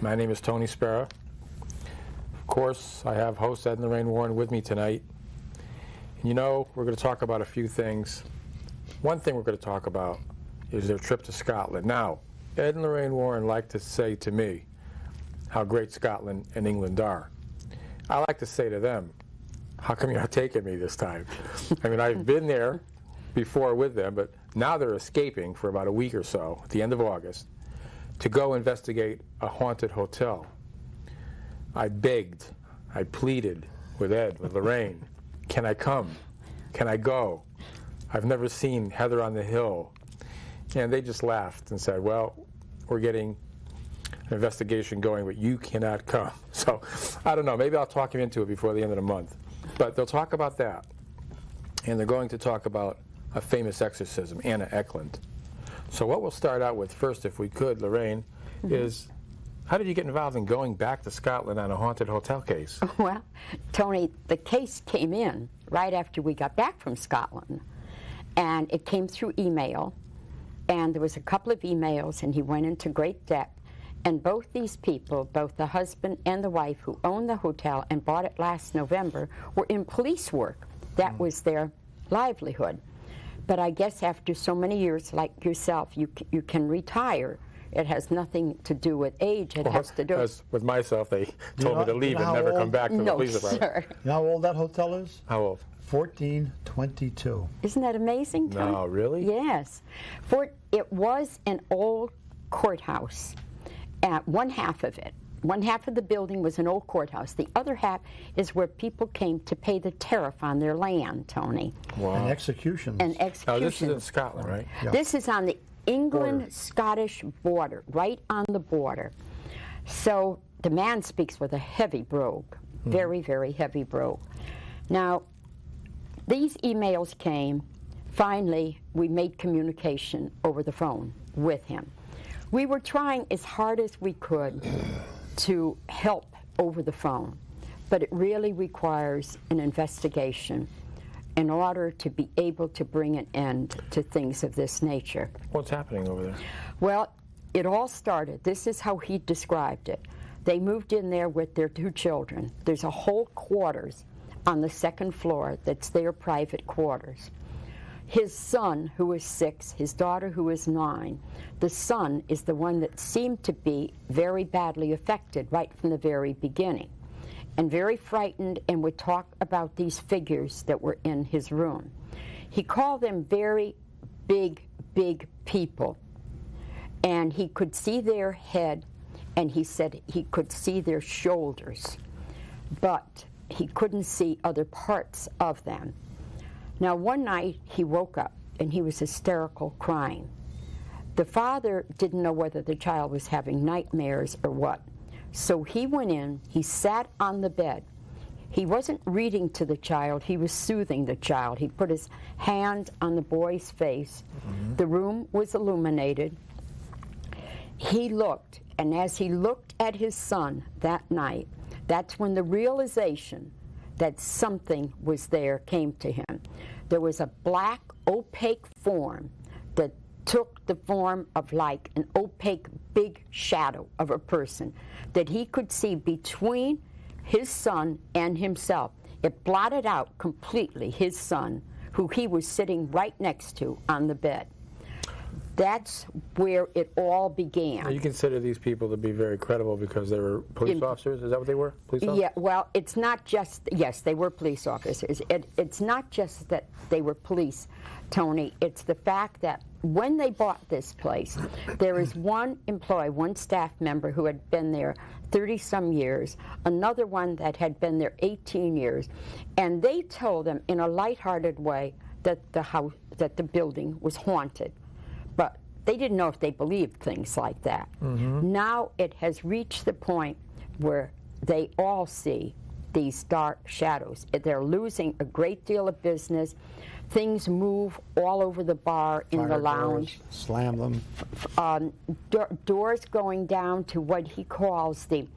My name is Tony Spera. Of course, I have host Ed and Lorraine Warren with me tonight. And you know, we're going to talk about a few things. One thing we're going to talk about is their trip to Scotland. Now, Ed and Lorraine Warren like to say to me how great Scotland and England are. I like to say to them, how come you're not taking me this time? I mean, I've been there before with them, but now they're escaping for about a week or so, at the end of August, to go investigate a haunted hotel. I begged, I pleaded with Ed, with Lorraine, can I come? Can I go? I've never seen Heather on the Hill. And they just laughed and said, well, we're getting an investigation going, but you cannot come. So, I don't know, maybe I'll talk him into it before the end of the month. But they'll talk about that. And they're going to talk about a famous exorcism, Anna Eklund. So what we'll start out with first, if we could, Lorraine, is how did you get involved in going back to Scotland on a haunted hotel case? Well, Tony, the case came in right after we got back from Scotland. And it came through email. And there was a couple of emails, and he went into great depth. And both these people, both the husband and the wife who owned the hotel and bought it last November, were in police work. That was their livelihood. But I guess after so many years, like yourself, you can retire. It has nothing to do with age. It has to do with myself. They told me to leave and never come back to the police department. Sir. You know how old that hotel is? How old? 1422. Isn't that amazing, Tom? No, really? Yes. It was an old courthouse. One half of it. One half of the building was an old courthouse. The other half is where people came to pay the tariff on their land, Tony. Wow. And executions. And executions. Now, this is in Scotland, right? Yeah. This is on the England-Scottish border, right on the border. So the man speaks with a heavy brogue, very, very heavy brogue. Now, these emails came. Finally, we made communication over the phone with him. We were trying as hard as we could to help over the phone, but it really requires an investigation in order to be able to bring an end to things of this nature. What's happening over there? Well, it all started, this is how he described it. They moved in there with their 2 children. There's a whole quarters on the 2nd floor that's their private quarters. His son, who is 6, his daughter, who is 9, the son is the one that seemed to be very badly affected right from the very beginning, and very frightened, and would talk about these figures that were in his room. He called them very big, big people, and he could see their head, and he said he could see their shoulders, but he couldn't see other parts of them. Now, one night he woke up and he was hysterical, crying. The father didn't know whether the child was having nightmares or what. So he went in, he sat on the bed. He wasn't reading to the child, he was soothing the child. He put his hand on the boy's face. The room was illuminated. He looked, and as he looked at his son that night, that's when the realization that something was there came to him. There was a black, opaque form that took the form of like an opaque, big shadow of a person that he could see between his son and himself. It blotted out completely his son, who he was sitting right next to on the bed. That's where it all began. Now, you consider these people to be very credible because they were police officers? Is that what they were? Police officers? Yeah, well, it's not just, yes, they were police officers. It's not just that they were police, Tony. It's the fact that when they bought this place, there is one employee, one staff member who had been there 30-some years, another one that had been there 18 years, and they told them in a lighthearted way that the building was haunted. But they didn't know if they believed things like that. Now it has reached the point where they all see these dark shadows. They're losing a great deal of business. Things move all over the bar, in the lounge. Doors, slam them. Doors going down to what he calls the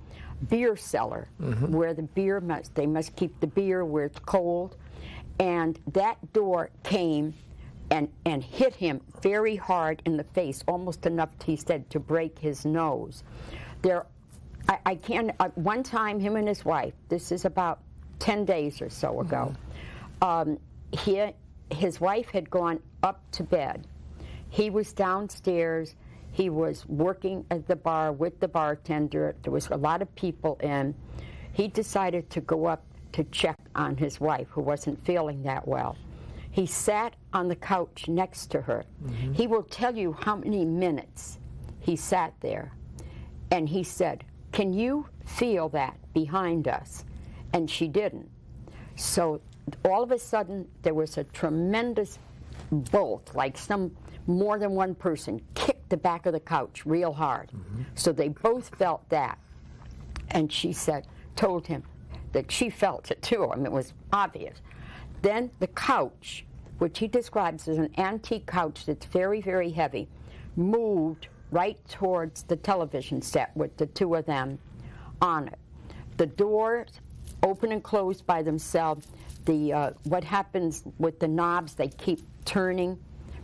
beer cellar, where the beer they must keep the beer where it's cold. And that door came and hit him very hard in the face, almost enough, he said, to break his nose. I can't. One time, him and his wife. This is about 10 days or so ago. His wife had gone up to bed. He was downstairs. He was working at the bar with the bartender. There was a lot of people in. He decided to go up to check on his wife, who wasn't feeling that well. He sat on the couch next to her. He will tell you how many minutes he sat there. And he said, "Can you feel that behind us?" And she didn't. So all of a sudden, there was a tremendous bolt, like more than one person kicked the back of the couch real hard. So they both felt that. And she told him that she felt it too. I mean, it was obvious. Then the couch, which he describes as an antique couch that's very, very heavy, moved right towards the television set with the two of them on it. The doors open and close by themselves. What happens with the knobs, they keep turning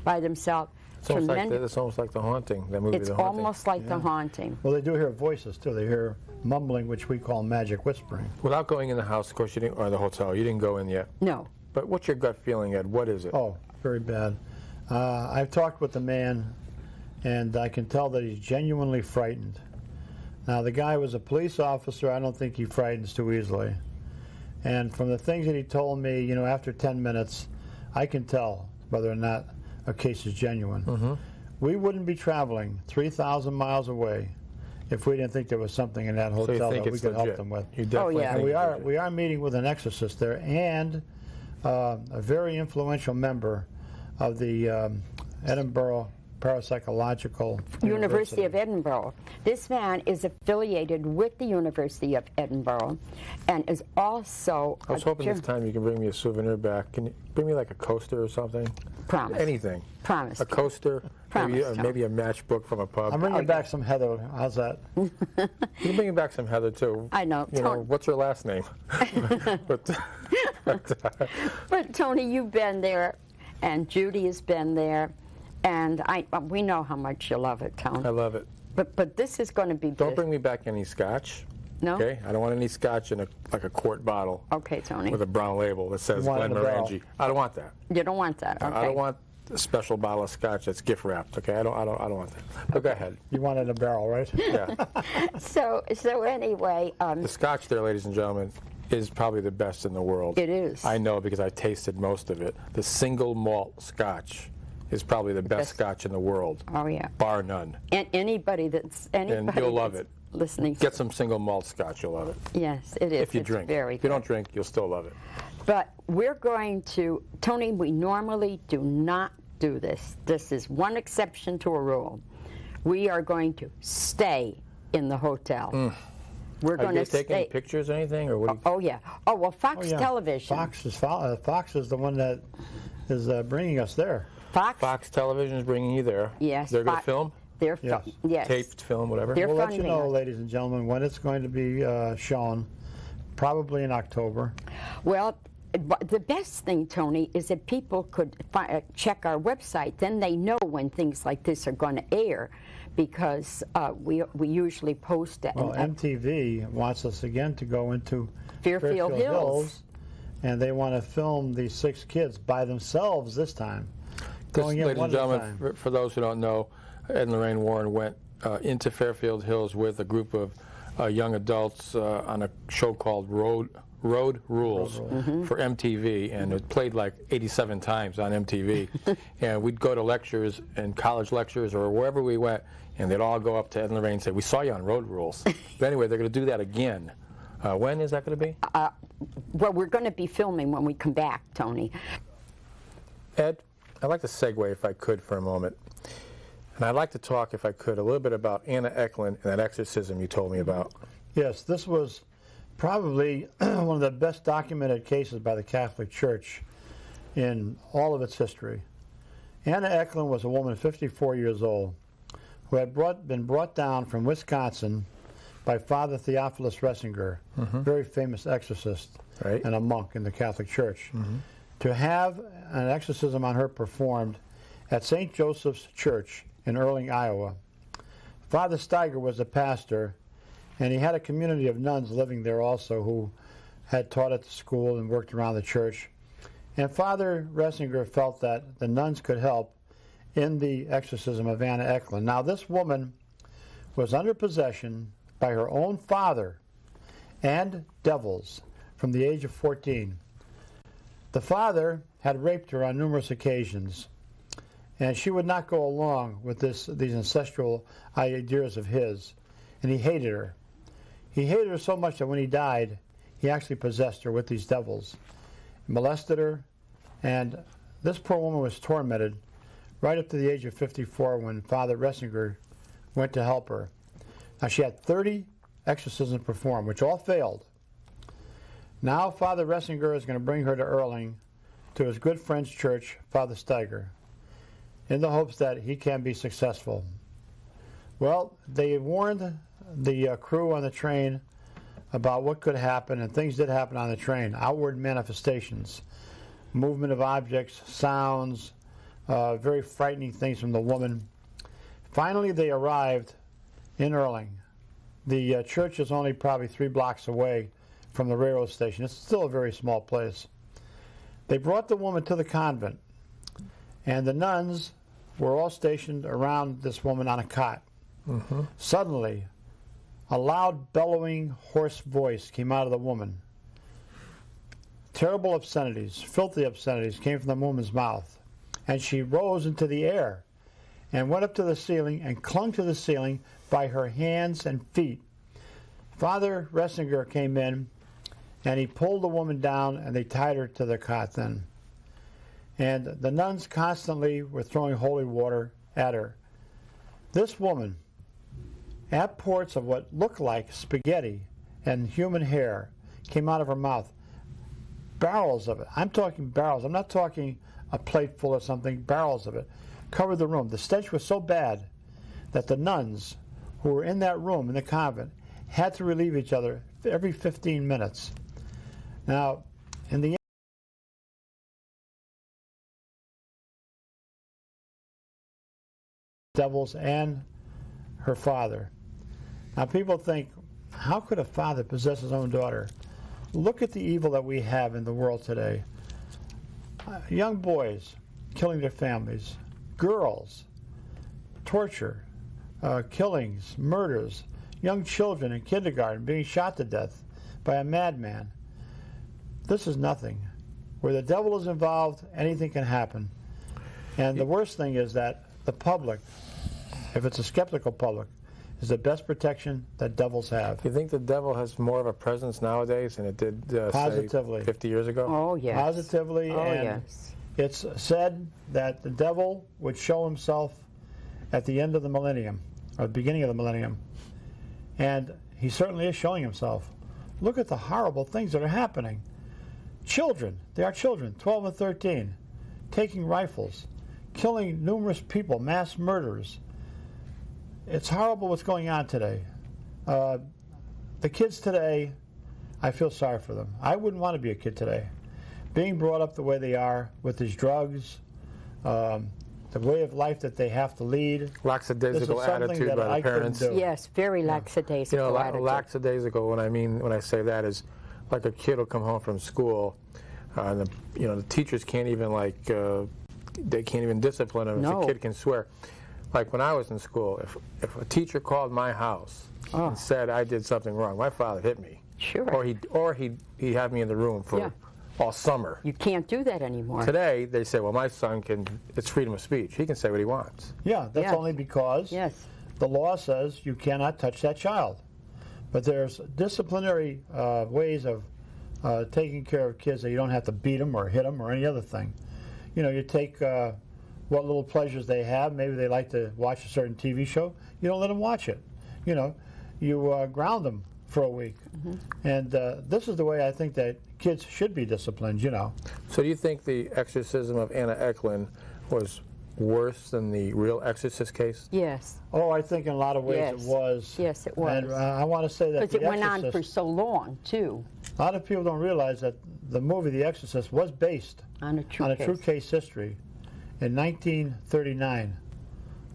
by themselves. It's almost like The Haunting, that movie, It's The Haunting. almost like The Haunting. Well, they do hear voices, too. They hear mumbling, which we call magic whispering. Without going in the house, of course, you didn't, or the hotel, you didn't go in yet. No. But what's your gut feeling, Ed? What is it? Oh, very bad. I've talked with the man, and I can tell that he's genuinely frightened. Now, the guy was a police officer. I don't think he frightens too easily. And from the things that he told me, you know, after 10 minutes, I can tell whether or not a case is genuine. We wouldn't be traveling 3,000 miles away if we didn't think there was something in that So you hotel think that we it's could help legit? them with. You definitely yeah. think And it's legit. we are meeting with an exorcist there, and a very influential member of the Edinburgh Parapsychological University of Edinburgh. This man is affiliated with the University of Edinburgh and is also I was hoping this time you can bring me a souvenir back. Can you bring me like a coaster or something? Promise. Anything. Promise. A coaster, Promise, Tom. maybe a matchbook from a pub. I'm bringing back some heather. How's that? You can bring back some Heather too. I know. You know, what's her last name? But Tony, you've been there, and Judy has been there, and we know how much you love it, Tony. I love it. But this is going to be Don't bring me back any scotch. No? Okay? I don't want any scotch in a quart bottle Okay, Tony. with a brown label that says You want it in a barrel. Glenmorangie. I don't want that. You don't want that, okay. I don't want a special bottle of scotch that's gift wrapped. Okay? I don't want that. But go ahead. You want it in a barrel, right? Yeah. So anyway, The scotch there, ladies and gentlemen, is probably the best in the world. It is. I know because I tasted most of it. The single malt scotch is probably the best scotch in the world. oh yeah, Bar none. and anybody that's you'll love that's it. listening. Get some single malt scotch, you'll love it. Yes, it is. If you It's drink. very If you good. don't drink, you'll still love it. But we're going to, Tony, we normally do not do this. This is one exception to a rule. We are going to stay in the hotel. We're Are going you to guys taking stay. pictures or anything? Or what do you, Oh yeah. Oh well, Fox Oh, yeah. Television. Fox is the one that is bringing us there. Fox Television is bringing you there. Yes. They're going to Fox- film? They're Yes. yes. Taped film, whatever? They're We'll let you funding know, us. ladies and gentlemen, when it's going to be shown. Probably in October. Well, the best thing, Tony, is that people could check our website. Then they know when things like this are going to air, because we usually post it. Well, MTV wants us again to go into Fairfield Hills. And they want to film these 6 kids by themselves this time. Going in Ladies one and at a gentlemen, time. for those who don't know, Ed and Lorraine Warren went into Fairfield Hills with a group of young adults on a show called Road Rules for MTV, and it played like 87 times on MTV. And we'd go to lectures and college lectures or wherever we went, and they'd all go up to Ed and Lorraine and say, "We saw you on Road Rules." But anyway, they're going to do that again. When is that going to be? Well, we're going to be filming when we come back, Tony. Ed, I'd like to segue, if I could, for a moment. And I'd like to talk, if I could, a little bit about Anna Eklund and that exorcism you told me about. Yes, this was probably one of the best documented cases by the Catholic Church in all of its history. Anna Eklund was a woman 54 years old who had been brought down from Wisconsin by Father Theophilus Ressinger, very famous exorcist Right. and a monk in the Catholic Church, to have an exorcism on her performed at St. Joseph's Church in Earling, Iowa. Father Steiger was the pastor, And he had a community of nuns living there also who had taught at the school and worked around the church. And Father Ressinger felt that the nuns could help in the exorcism of Anna Eklund. Now, this woman was under possession by her own father and devils from the age of 14. The father had raped her on numerous occasions, and she would not go along with these ancestral ideas of his, and he hated her. He hated her so much that when he died, he actually possessed her with these devils, molested her, and this poor woman was tormented right up to the age of 54 when Father Ressinger went to help her. Now, she had 30 exorcisms performed, which all failed. Now Father Ressinger is going to bring her to Erling to his good friend's church, Father Steiger, in the hopes that he can be successful. Well, they warned the crew on the train about what could happen, and things did happen on the train. Outward manifestations, movement of objects, sounds, very frightening things from the woman. Finally, they arrived in Erling. The church is only probably 3 blocks away from the railroad station. It's still a very small place. They brought the woman to the convent, and the nuns were all stationed around this woman on a cot. Mm-hmm. Suddenly, a loud, bellowing, hoarse voice came out of the woman. Terrible obscenities, filthy obscenities came from the woman's mouth, and she rose into the air and went up to the ceiling and clung to the ceiling by her hands and feet. Father Ressinger came in, and he pulled the woman down, and they tied her to the cot then. And the nuns constantly were throwing holy water at her. This woman, outpours of what looked like spaghetti and human hair came out of her mouth. Barrels of it. I'm talking barrels. I'm not talking a plate full or something. Barrels of it covered the room. The stench was so bad that the nuns who were in that room in the convent had to relieve each other every 15 minutes. Now, in the devils and her father. Now, people think, how could a father possess his own daughter? Look at the evil that we have in the world today. Young boys killing their families, girls, torture, killings, murders, young children in kindergarten being shot to death by a madman. This is nothing. Where the devil is involved, anything can happen. And the worst thing is that the public, if it's a skeptical public, is the best protection that devils have. You think the devil has more of a presence nowadays than it did, Positively. say, 50 years ago? Oh, yes. Positively. Oh, and yes. it's said that the devil would show himself at the end of the millennium, or the beginning of the millennium. And he certainly is showing himself. Look at the horrible things that are happening. Children, they are children, 12 and 13, taking rifles, killing numerous people, mass murders. It's horrible what's going on today. The kids today, I feel sorry for them. I wouldn't want to be a kid today. Being brought up the way they are with these drugs, the way of life that they have to lead. Lackadaisical attitude by the parents. Yes, very lackadaisical attitude. Lackadaisical, when I say that, is like a kid will come home from school, and the teachers can't even they can't even discipline him if the kid can swear. Like when I was in school, if a teacher called my house and said I did something wrong, my father hit me. Sure. Or he'd have me in the room for all summer. You can't do that anymore. Today they say, well, my son it's freedom of speech. He can say what he wants. Yeah, that's only because the law says you cannot touch that child. But there's disciplinary ways of taking care of kids that you don't have to beat them or hit them or any other thing. You take what little pleasures they have. Maybe they like to watch a certain TV show. You don't let them watch it. You ground them for a week. Mm-hmm. And this is the way I think that kids should be disciplined, So do you think the exorcism of Anna Eklund was worse than the real exorcist case? Yes. Oh, I think in a lot of ways it was. Yes, it was. And I want to say that because it went on for so long, too. A lot of people don't realize that the movie The Exorcist was based on a true case history. In 1939,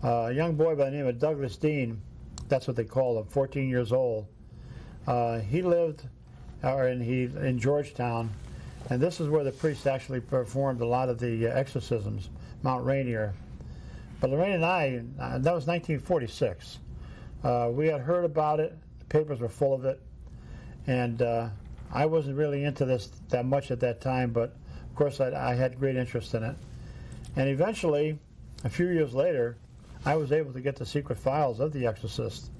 a young boy by the name of Douglas Dean, that's what they call him, 14 years old, He lived in Georgetown, and this is where the priest actually performed a lot of the exorcisms, Mount Rainier. But Lorraine and I, that was 1946. We had heard about it, the papers were full of it, and I wasn't really into this that much at that time, but of course I had great interest in it. And eventually, a few years later, I was able to get the secret files of The Exorcist.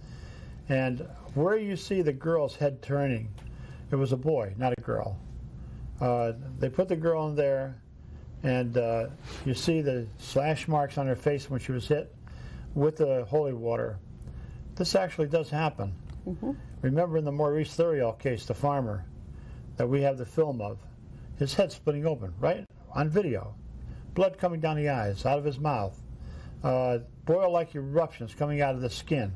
And where you see the girl's head turning, it was a boy, not a girl. They put the girl in there, and you see the slash marks on her face when she was hit with the holy water. This actually does happen. Mm-hmm. Remember in the Maurice Theriault case, the farmer, that we have the film of, his head splitting open, right? On video. Blood coming down the eyes, out of his mouth. Boil-like eruptions coming out of the skin.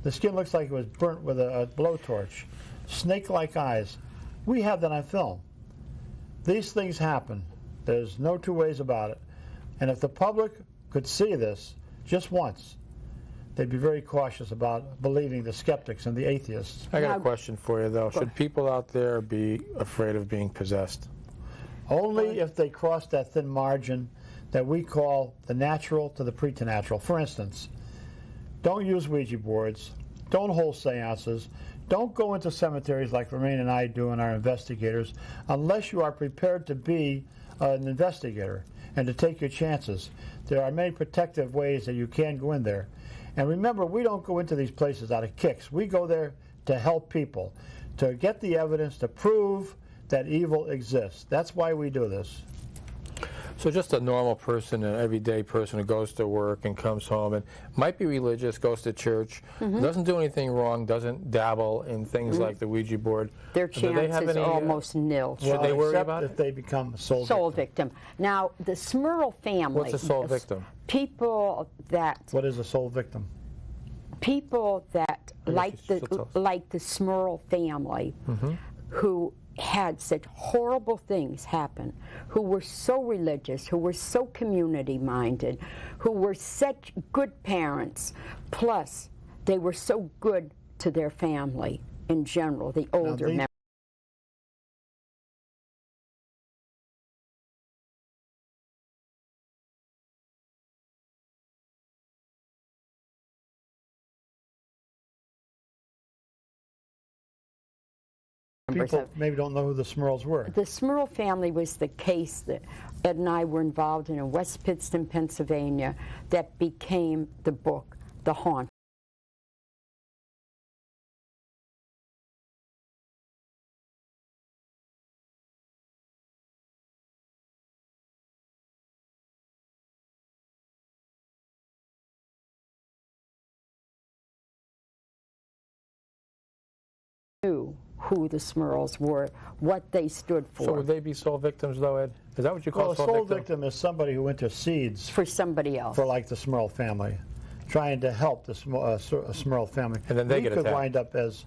The skin looks like it was burnt with a blowtorch. Snake-like eyes. We have that on film. These things happen. There's no two ways about it. And if the public could see this just once, they'd be very cautious about believing the skeptics and the atheists. I got a question for you, though. Should people out there be afraid of being possessed? Only if they cross that thin margin that we call the natural to the preternatural. For instance, don't use Ouija boards, don't hold seances, don't go into cemeteries like Lorraine and I do and our investigators unless you are prepared to be an investigator and to take your chances. There are many protective ways that you can go in there. And remember, we don't go into these places out of kicks. We go there to help people, to get the evidence to prove that evil exists. That's why we do this. So just a normal person, an everyday person who goes to work and comes home and might be religious, goes to church, doesn't do anything wrong, doesn't dabble in things like the Ouija board. Their chances are almost nil. Should they worry about if they become a soul victim? Now, the Smurl family. What's a soul victim? People that. What is a soul victim? People that, like the Smurl family, who had such horrible things happen, who were so religious, who were so community-minded, who were such good parents, plus they were so good to their family in general, the older members. People maybe don't know who the Smurls were. The Smurl family was the case that Ed and I were involved in West Pittston, Pennsylvania, that became the book, The Haunt. Who the Smurls were, what they stood for. So would they be soul victims, though, Ed? Is that what you call a soul victim? Is somebody who intercedes for somebody else, for like the Smurl family, trying to help the Smurl family. And then they get could attacked. Wind up as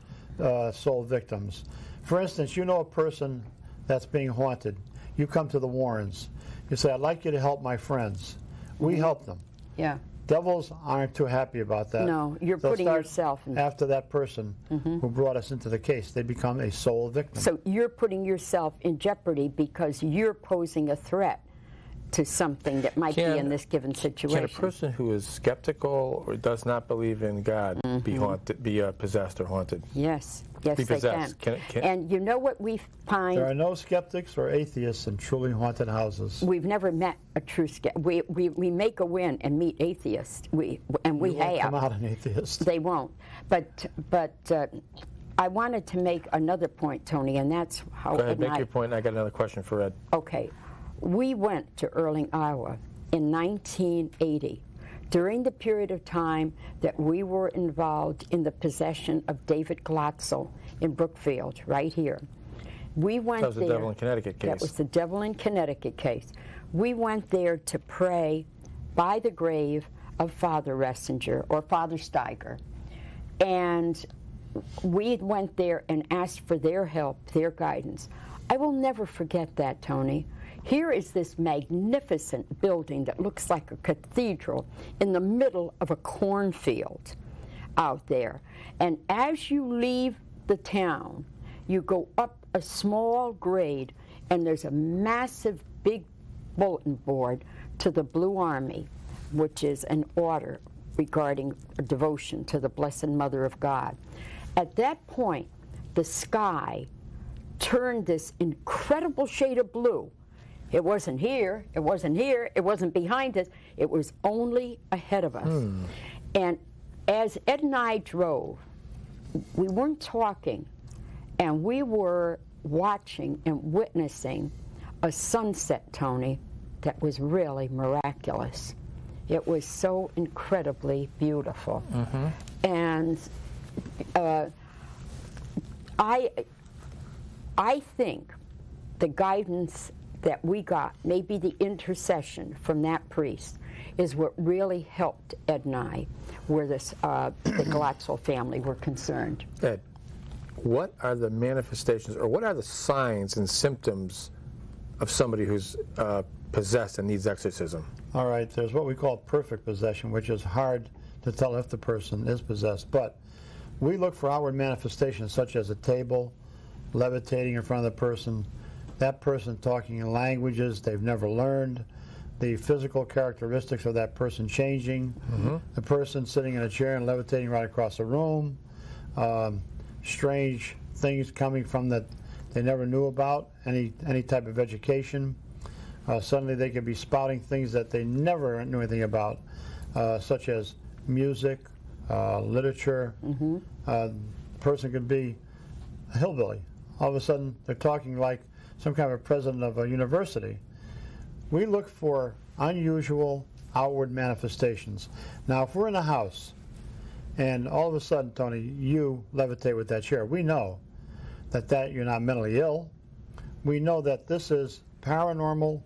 soul victims. For instance, you know a person that's being haunted. You come to the Warrens. You say, "I'd like you to help my friends." We help them. Yeah. Devils aren't too happy about that. No, you're putting yourself in. After that person who brought us into the case, they become a soul victim. So you're putting yourself in jeopardy because you're posing a threat to something that might be in this given situation. Can a person who is skeptical or does not believe in God be possessed or haunted? Yes. Yes, be they possessed. can. And you know what we find? There are no skeptics or atheists in truly haunted houses. We've never met a true skeptic. We make a win and meet atheists. We won't have. come out an atheist. They won't. But I wanted to make another point, Tony, and that's how. Go ahead, make your point. I got another question for Ed. Okay. We went to Erling, Iowa in 1980. During the period of time that we were involved in the possession of David Glatzel in Brookfield, right here. We went there. That was the Devil in Connecticut case. That was the Devil in Connecticut case. We went there to pray by the grave of Father Ressinger, or Father Steiger. And we went there and asked for their help, their guidance. I will never forget that, Tony. Here is this magnificent building that looks like a cathedral in the middle of a cornfield out there. And as you leave the town, you go up a small grade, and there's a massive big bulletin board to the Blue Army, which is an order regarding devotion to the Blessed Mother of God. At that point, the sky turned this incredible shade of blue. It wasn't here, it wasn't here, it wasn't behind us, it was only ahead of us. And as Ed and I drove, we weren't talking, and we were watching and witnessing a sunset, Tony, that was really miraculous. It was so incredibly beautiful. And I think the guidance that we got, maybe the intercession from that priest, is what really helped Ed and I, where the Glatzel family were concerned. Ed, what are the manifestations, or what are the signs and symptoms of somebody who's possessed and needs exorcism? All right, there's what we call perfect possession, which is hard to tell if the person is possessed. But we look for outward manifestations such as a table levitating in front of the person, that person talking in languages they've never learned, the physical characteristics of that person changing, the person sitting in a chair and levitating right across the room, strange things coming from that they never knew about, any type of education. Suddenly they could be spouting things that they never knew anything about, such as music, literature. Person could be a hillbilly. All of a sudden they're talking like some kind of a president of a university. We look for unusual outward manifestations. Now, if we're in a house and all of a sudden, Tony, you levitate with that chair, we know that you're not mentally ill. We know that this is paranormal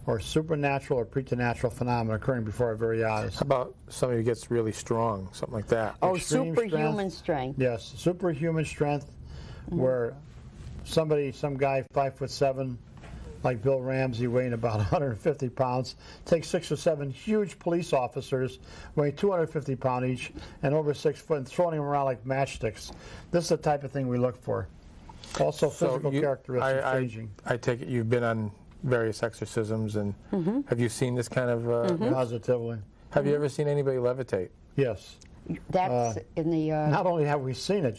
or supernatural or preternatural phenomena occurring before our very eyes. How about somebody who gets really strong, something like that? Oh, Extreme superhuman strength. Yes, superhuman strength, where some guy 5'7", like Bill Ramsey, weighing about 150 pounds, takes 6 or 7 huge police officers weighing 250 pounds each and over 6 foot and throwing them around like matchsticks. This is the type of thing we look for. Also, physical characteristics changing. I take it you've been on various exorcisms, and have you seen this kind of... Positively. Have you ever seen anybody levitate? Yes. That's in the... Not only have we seen it,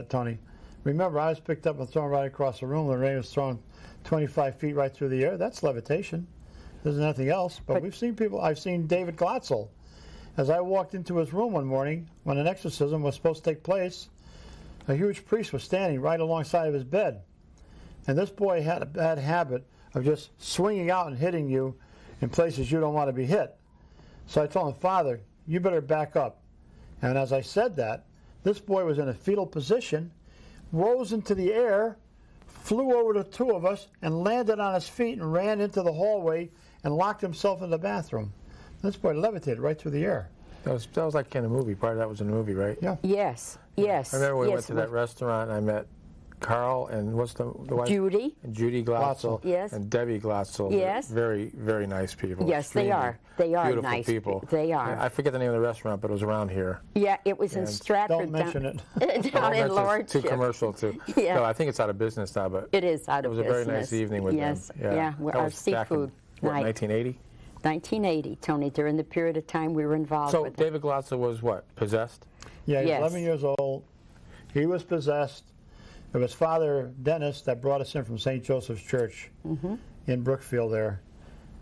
Tony, remember I was picked up and thrown right across the room. Lorraine was thrown 25 feet right through the air. That's levitation. There's nothing else. But we've seen people. I've seen David Glatzel. As I walked into his room one morning when an exorcism was supposed to take place, a huge priest was standing right alongside of his bed. And this boy had a bad habit of just swinging out and hitting you in places you don't want to be hit. So I told him, Father, you better back up. And as I said that, this boy was in a fetal position, rose into the air, flew over the two of us, and landed on his feet and ran into the hallway and locked himself in the bathroom. This boy levitated right through the air. That was like in a movie. Part of that was in a movie, right? Yeah. Yes, yes. I remember we yes, went to that restaurant and I met Carl and what's the wife? Judy. And Judy Glatzel. Yes. And Debbie Glatzel. Yes. Very, very nice people. Yes, they Extremely are. They are beautiful nice people. They are. I forget the name of the restaurant, but it was around here. Yeah, it was in Stratford. Don't mention it. Down in It's Lordship. too commercial too. Yeah. No, I think it's out of business now, but It is out of business. it was a very nice evening with yes. them. Yeah, That our was back in, seafood what, night. 1980? 1980, Tony, during the period of time we were involved So with it. David Glatzel was what? Possessed? Yeah, he was Yes. 11 years old. He was possessed. It was Father Dennis that brought us in from St. Joseph's Church in Brookfield there.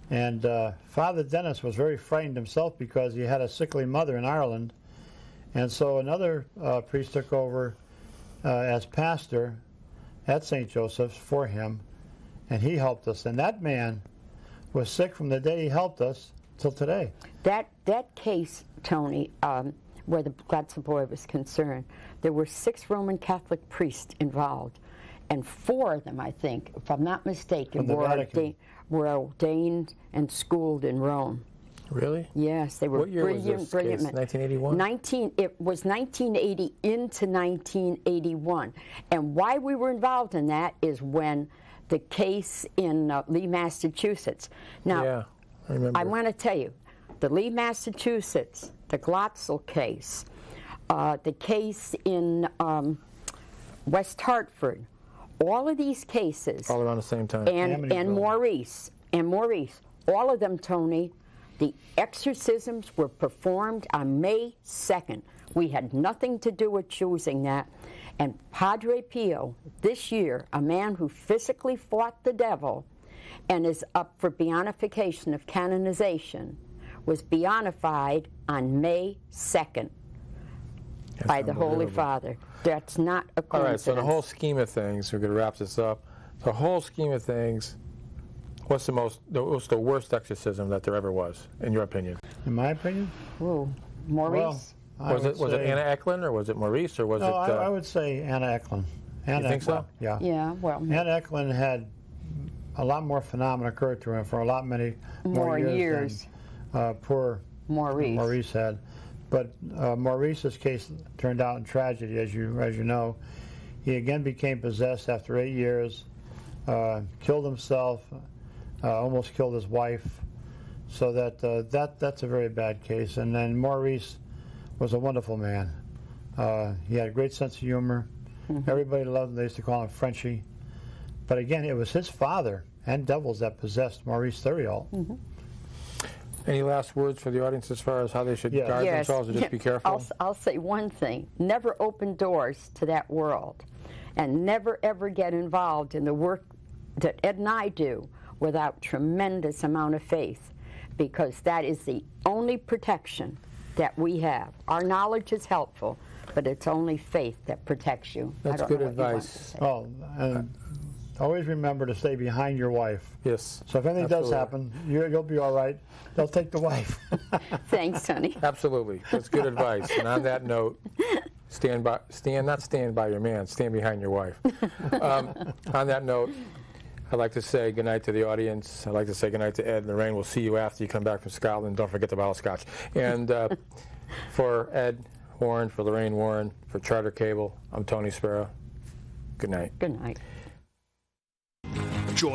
And Father Dennis was very frightened himself because he had a sickly mother in Ireland. And so another priest took over as pastor at St. Joseph's for him, and he helped us. And that man was sick from the day he helped us till today. That case, Tony, where the Glatzel boy was concerned, there were 6 Roman Catholic priests involved, and 4 of them, I think, if I'm not mistaken, From the Vatican. were ordained and schooled in Rome. Really? Yes, they were What year was brilliant, this brilliant case? men. 1981? It was 1980 into 1981. And why we were involved in that is when the case in Lee, Massachusetts. Now, Yeah, I remember. I want to tell you, the Lee, Massachusetts, the Glatzel case, the case in West Hartford, all of these cases, All around the same time. and Maurice, all of them, Tony, the exorcisms were performed on May 2nd. We had nothing to do with choosing that. And Padre Pio, this year, a man who physically fought the devil and is up for beatification of canonization, was beatified on May 2nd by the Holy Father. That's not a coincidence. All right, so the whole scheme of things, we're going to wrap this up. The whole scheme of things, what's the worst exorcism that there ever was, in your opinion? In my opinion? Ooh, Maurice? Well, Was it Anna Eklund, or was it Maurice, or was it... I would say Anna Eklund. You think so? Yeah. Yeah, well... Anna Eklund had a lot more phenomena occur to him for a lot more years than poor Maurice had. But Maurice's case turned out in tragedy, as you know. He again became possessed after 8 years, killed himself, almost killed his wife. So that's a very bad case. And then Maurice was a wonderful man. He had a great sense of humor. Everybody loved him. They used to call him Frenchie. But again, it was his father and devils that possessed Maurice Theriault. Any last words for the audience as far as how they should guard themselves or just be careful? I'll say one thing. Never open doors to that world. And never, ever get involved in the work that Ed and I do without tremendous amount of faith, because that is the only protection that we have. Our knowledge is helpful, but it's only faith that protects you. That's good advice. Oh, and always remember to stay behind your wife. Yes. So if anything does happen, you'll be all right. They'll take the wife. Thanks, honey. Absolutely. That's good advice. And on that note, not stand by your man, stand behind your wife. On that note, I'd like to say goodnight to the audience. I'd like to say goodnight to Ed and Lorraine. We'll see you after you come back from Scotland. Don't forget the bottle of scotch. And for Ed Warren, for Lorraine Warren, for Charter Cable, I'm Tony Sparrow. Good night. Good night.